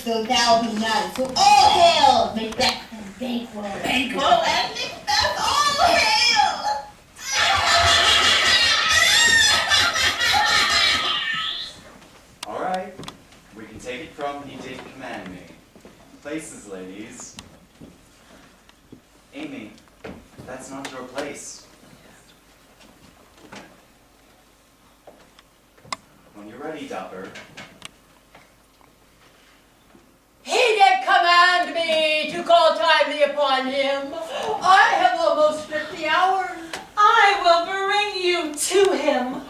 so thou be none. So all hail Macbeth and Banquo. Banquo and Macbeth, all hail! All right, we can take it from he did command me. Places, ladies. Amy, that's not your place. When you're ready, Dapper. He did command me to call timely upon him. I have almost spent the hour. I will bring you to him.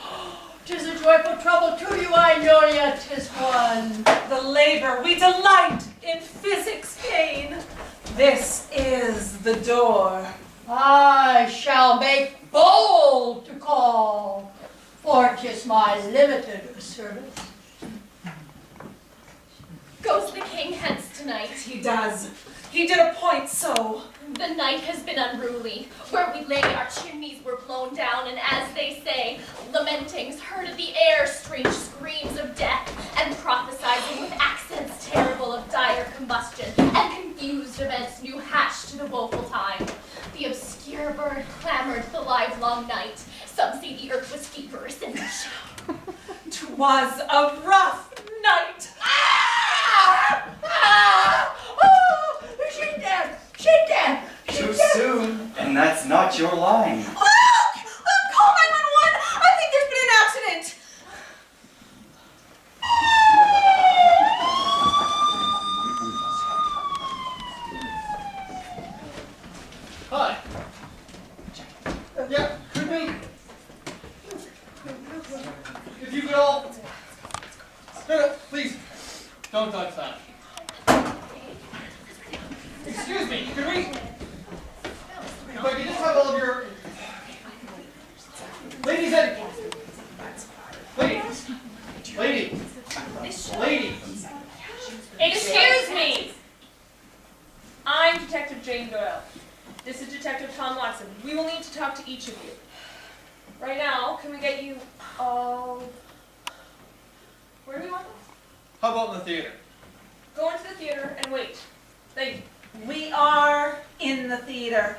'Tis a joyful trouble to you, I know yet 'tis one. The labor we delight in physics pain. This is the door. I shall make bold to call, for 'tis my limited service. Goes the king hence tonight? He does. He did appoint so. The night has been unruly. Where we lay, our chimneys were blown down, and as they say, lamentings heard of the air, strange screams of death, and prophesizing with accents terrible of dire combustion, and confused events new hatched to the woeful time. The obscure bird clamored the livelong night. Some say the earth was feverish and 'Twas a rough night. She's dead! She's dead! Too soon, and that's not your line. Look! Call 911! I think there's been an accident. Hi. Yeah, could be. If you could all... No, please, don't touch that. Excuse me, could we... If I could just have all of your... Ladies and... Ladies. Lady. Lady. Excuse me! I'm Detective Jane Doyle. This is Detective Tom Watson. We will need to talk to each of you. Right now, can we get you all... Where do we want them? How about in the theater? Go into the theater and wait. Thank you. We are in the theater.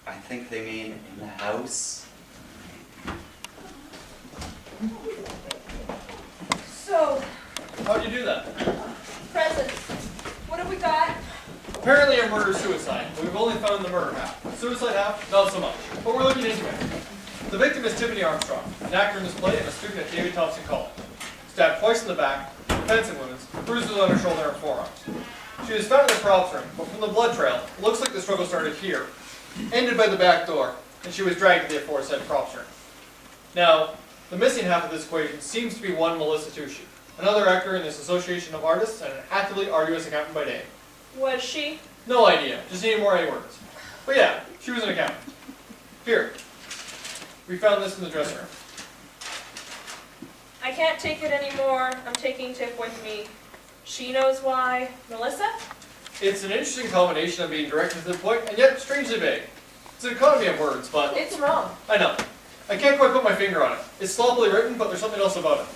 I think they mean in the house. So, How'd you do that? presents. What have we got? Apparently a murder-suicide, but we've only found the murder half. Suicide half, not so much. But we're looking into it. The victim is Tiffany Armstrong, an actor in this play and a student at David Thompson College. Stabbed twice in the back, fencing wounds, bruises on her shoulder and forearms. She was found in the props room, but from the blood trail, it looks like the struggle started here, ended by the back door, and she was dragged to the aforesaid props room. Now, the missing half of this equation seems to be one Melissa Tucci, another actor in this association of artists and an actively arduous accountant by name. Was she? No idea, just need more A words. But yeah, she was an accountant. Here, we found this in the dressing room. I can't take it anymore. I'm taking Tiff with me. She knows why. Melissa? It's an interesting combination of being direct to the point and yet strangely vague. It's an economy of words, but... It's wrong. I know. I can't quite put my finger on it. It's sloppily written, but there's something else about it.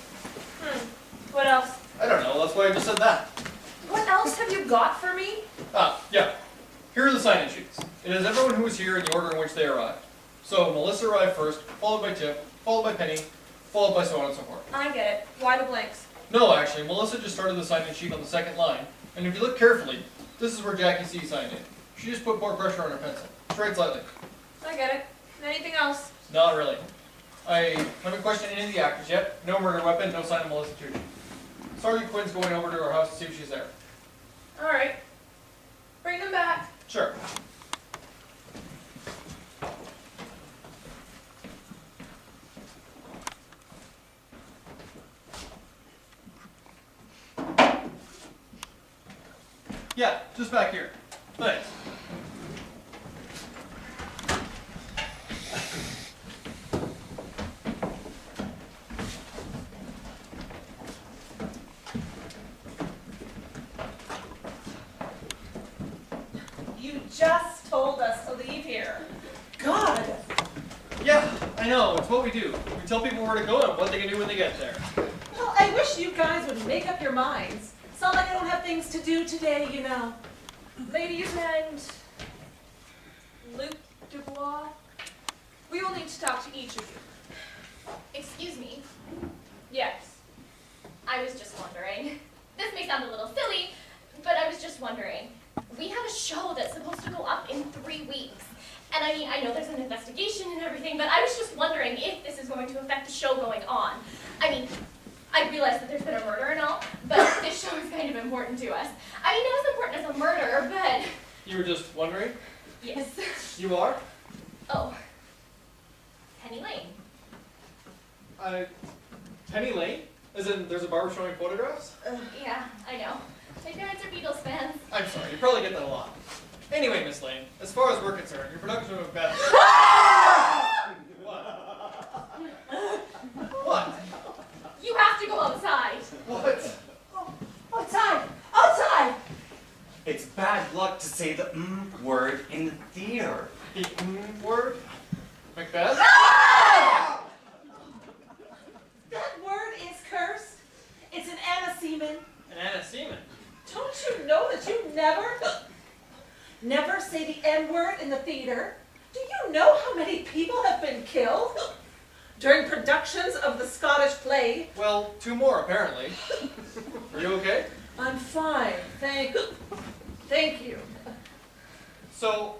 What else? I don't know, that's why I just said that. What else have you got for me? Ah, yeah. Here are the sign-in sheets. It has everyone who was here in the order in which they arrived. So Melissa arrived first, followed by Tiff, followed by Penny, followed by so on and so forth. I get it. Why the blanks? No, actually, Melissa just started the sign-in sheet on the second line, and if you look carefully, this is where Jackie C signed in. She just put more pressure on her pencil. Straight slightly. I get it. Anything else? Not really. I haven't questioned any of the actors yet. No murder weapon, no sign of Melissa Tucci. Sergeant Quinn's going over to her house to see if she's there. Alright. Bring them back. Sure. Yeah, just back here. Thanks. You just told us to leave here. God! Yeah, I know, it's what we do. We tell people where to go and what they can do when they get there. Well, I wish you guys would make up your minds. not like I don't have things to do today, you know. Ladies and Luc Dubois, we will need to talk to each of you. Excuse me, Yes. I was just wondering. This may sound a little silly, but I was just wondering. We have a show that's supposed to go up in 3 weeks. And I mean, I know there's an investigation and everything, but I was just wondering if this is going to affect the show going on. I mean, I realize that there's been a murder and all, but this show is kind of important to us. I mean, not as important as a murder, but You were just wondering? yes. You are? Oh, Penny Lane. Penny Lane? As in, there's a barber showing photographs? Yeah, I know. My parents are Beatles fans. I'm sorry, you probably get that a lot. Anyway, Miss Lane, as far as we're concerned, your production of Macbeth. What? What? You have to go outside. What? Outside! Outside! It's bad luck to say the word in the theater. The word? Macbeth? That word is cursed. It's an anasemen. An anasemen. Don't you know that you never say the N-word in the theater? Do you know how many people have been killed during productions of the Scottish play? Well, 2 more, apparently. Are you okay? I'm fine, thank you. So,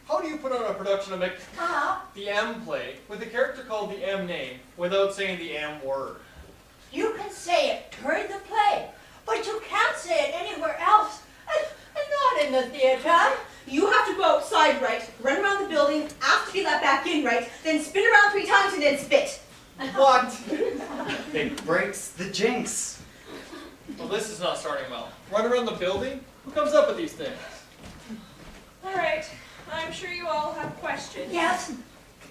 how do you put on a production of Uh-huh. the M play with a character called the M name without saying the M word? You can say it during the play, but you can't say it anywhere else, and not in the theater. You have to go outside, right? Run around the building, after you let back in, right? Then spin around 3 times and then spit. What? It breaks the jinx. Well, this is not starting well. Run around the building? Who comes up with these things? All right. I'm sure you all have questions. Yes.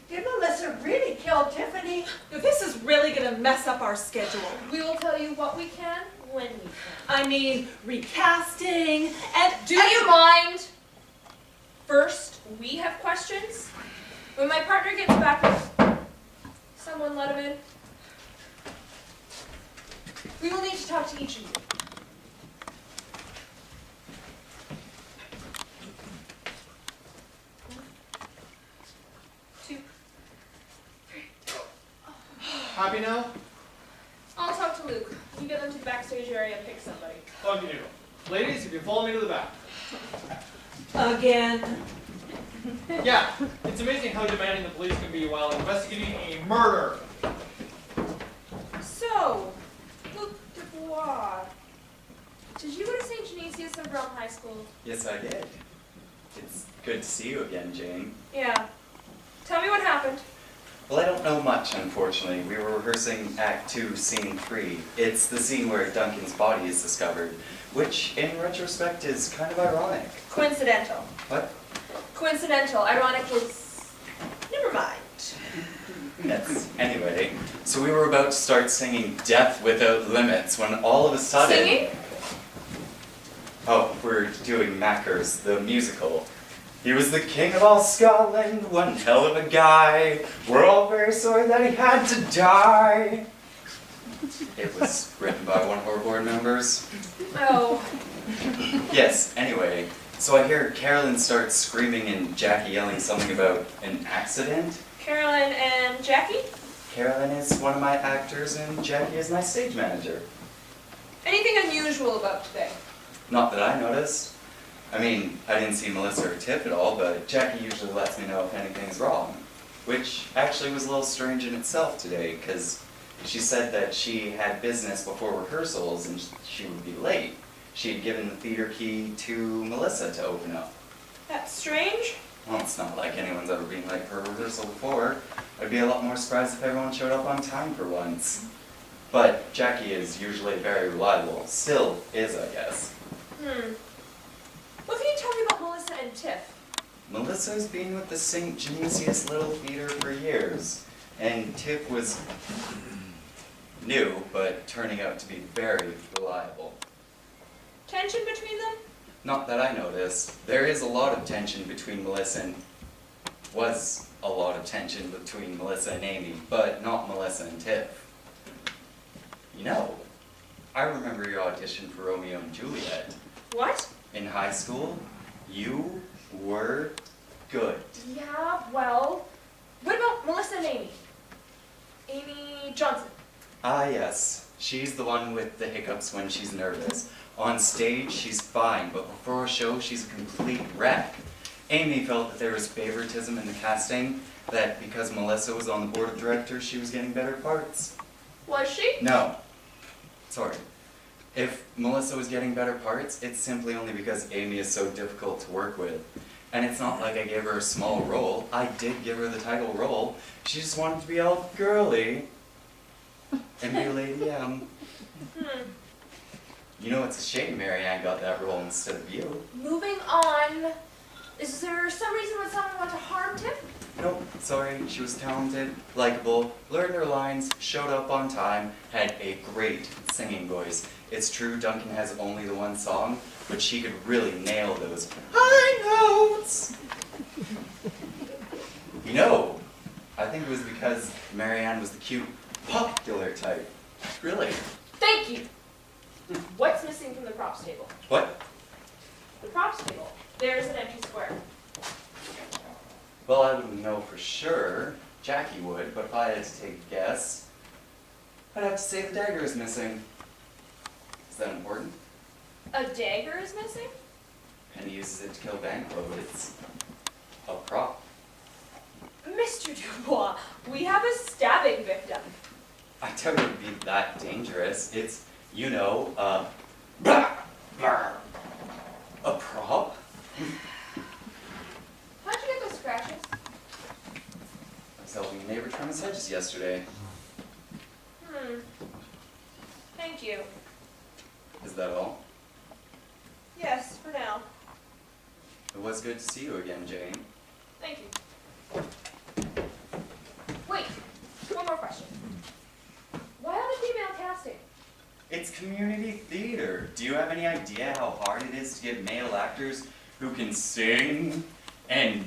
Did Melissa really kill Tiffany? This is really gonna mess up our schedule. We will tell you what we can when we can. I mean, recasting, and Do you mind? First, we have questions. When my partner gets back, someone let him in. We will need to talk to each of you. Happy now? I'll talk to Luke. You get them to the backstage area and pick somebody. Okie doodle. Ladies, if you follow me to the back. again. Yeah, it's amazing how demanding the police can be while investigating a murder. So, Luke Dubois, did you go to St. Genesius of Rome High School? Yes, I did. It's good to see you again, Jane. Yeah. Tell me what happened. Well, I don't know much, unfortunately. We were rehearsing Act 2, Scene 3. It's the scene where Duncan's body is discovered, which, in retrospect, is kind of ironic. Coincidental. What? Coincidental. Ironic is... Never mind. Yes. Anyway, so we were about to start singing Death Without Limits when all of a sudden... Singing? Oh, we're doing Macker's, the musical. He was the king of all Scotland, one hell of a guy. We're all very sorry that he had to die. It was written by one of our board members. Oh. Yes, anyway, so I hear Carolyn start screaming and Jackie yelling something about an accident. Carolyn and Jackie? Carolyn is one of my actors and Jackie is my stage manager. Anything unusual about today? Not that I noticed. I mean, I didn't see Melissa or Tiff at all, but Jackie usually lets me know if anything's wrong. Which actually was a little strange in itself today, because she said that she had business before rehearsals and she would be late. She had given the theater key to Melissa to open up. That's strange. Well, it's not like anyone's ever been late for a rehearsal before. I'd be a lot more surprised if everyone showed up on time for once. But Jackie is usually very reliable. Still is, I guess. What can you tell me about Melissa and Tiff? Melissa's been with the St. Genesius Little Theater for years, and Tiff was new, but turning out to be very reliable. Tension between them? Not that I noticed. There is a lot of tension between Melissa and... was a lot of tension between Melissa and Amy, but not Melissa and Tiff. You know, I remember your audition for Romeo and Juliet. What? In high school, you were good. Yeah, well, what about Melissa and Amy? Amy Johnson. Ah, yes. She's the one with the hiccups when she's nervous. On stage, she's fine, but before a show, she's a complete wreck. Amy felt that there was favoritism in the casting, that because Melissa was on the board of directors, she was getting better parts. Was she? No. Sorry. If Melissa was getting better parts, it's simply only because Amy is so difficult to work with. And it's not like I gave her a small role. I did give her the title role. She just wanted to be all girly and be a Lady M. You know, it's a shame Marianne got that role instead of you. Moving on. Is there some reason why someone want to harm Tip? Nope, sorry. She was talented, likable, learned her lines, showed up on time, had a great singing voice. It's true Duncan has only the one song, but she could really nail those high notes. You know, I think it was because Marianne was the cute, popular type. Really. Thank you. What's missing from the props table? What? The props table. There's an empty square. Well, I wouldn't know for sure. Jackie would, but if I had to take a guess, I'd have to say the dagger is missing. Is that important? A dagger is missing? And he uses it to kill Banquo. It's a prop. Mr. Dubois, we have a stabbing victim. I doubt it would be that dangerous. It's, you know, a prop. How'd you get those scratches? I was helping a neighbor trim his hedges yesterday. Thank you. Is that all? Yes, for now. It was good to see you again, Jane. Thank you. Wait, one more question. Why on the female casting? It's community theater. Do you have any idea how hard it is to get male actors who can sing and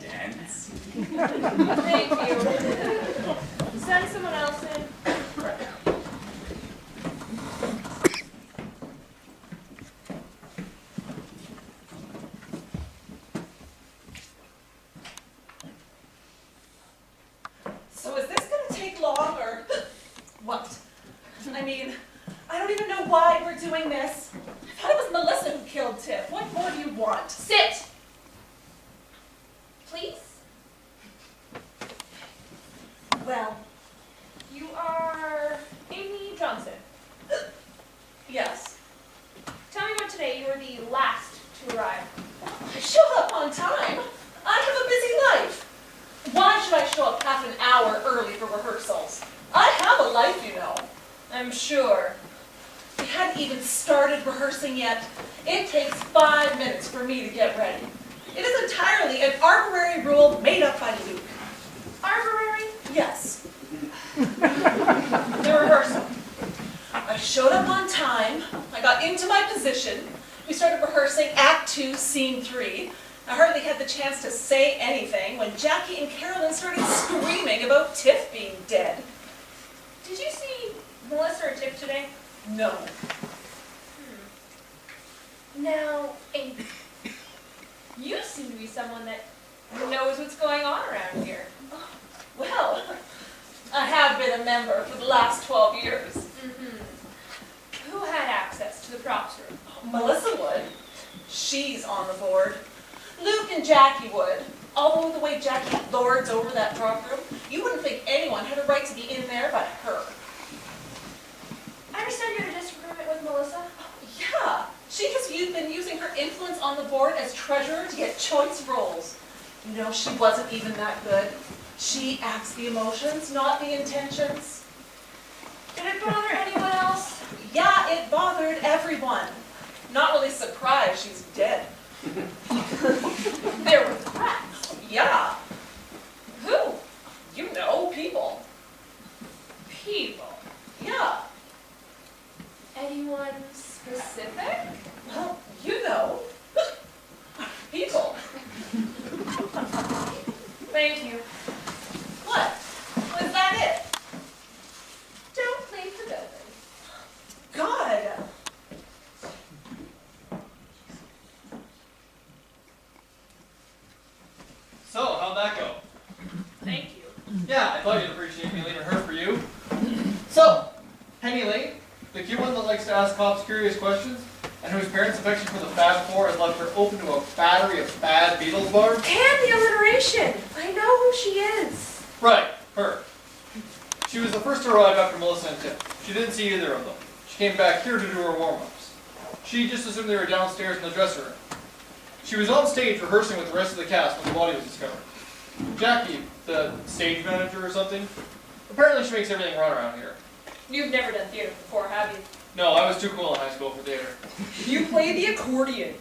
dance? Thank you. Send someone else in. So is this gonna take long or what? I mean, I don't even know why we're doing this. I thought it was Melissa who killed Tip. What more do you want? Sit! Please? Well, You are Amy Johnson. yes. Tell me about today. You were the last to arrive. I showed up on time. I have a busy life. Why should I show up half an hour early for rehearsals? I have a life, you know. I'm sure. We hadn't even started rehearsing yet. It takes 5 minutes for me to get ready. It is entirely an arbitrary rule made up by Luke. Arborary? Yes. The rehearsal. I showed up on time. I got into my position. We started rehearsing Act 2, Scene 3. I hardly had the chance to say anything when Jackie and Carolyn started screaming about Tiff being dead. Did you see Melissa or Tiff today? No. Now, Amy, you seem to be someone that knows what's going on around here. Well, I have been a member for the last 12 years. Who had access to the props room? Melissa would. She's on the board. Luke and Jackie would. Although the way Jackie lords over that prop room, you wouldn't think anyone had a right to be in there but her. I understand you had a disagreement with Melissa. Yeah, she has been using her influence on the board as treasurer to get choice roles. You know, she wasn't even that good. She acts the emotions, not the intentions. Did it bother anyone else? Yeah, it bothered everyone. Not really surprised she's dead. There were threats. Yeah, Who? you know, people. People. Yeah, Anyone specific? well, you know. People. Thank you. What? Was that it? Yeah, I thought you'd appreciate me leaving her for you. So, Penny Lane, the cute one that likes to ask cops curious questions, and whose parents' affection for the Fab Four has left her open to a battery of bad Beatles bars? And the alliteration. I know who she is. Right, her. She was the first to arrive after Melissa and Tip. She didn't see either of them. She came back here to do her warm-ups. She just assumed they were downstairs in the dressing room. She was on stage rehearsing with the rest of the cast when the body was discovered. Jackie, the stage manager or something, apparently she makes everything run around here. You've never done theater before, have you? No, I was too cool in high school for theater. You play the accordion.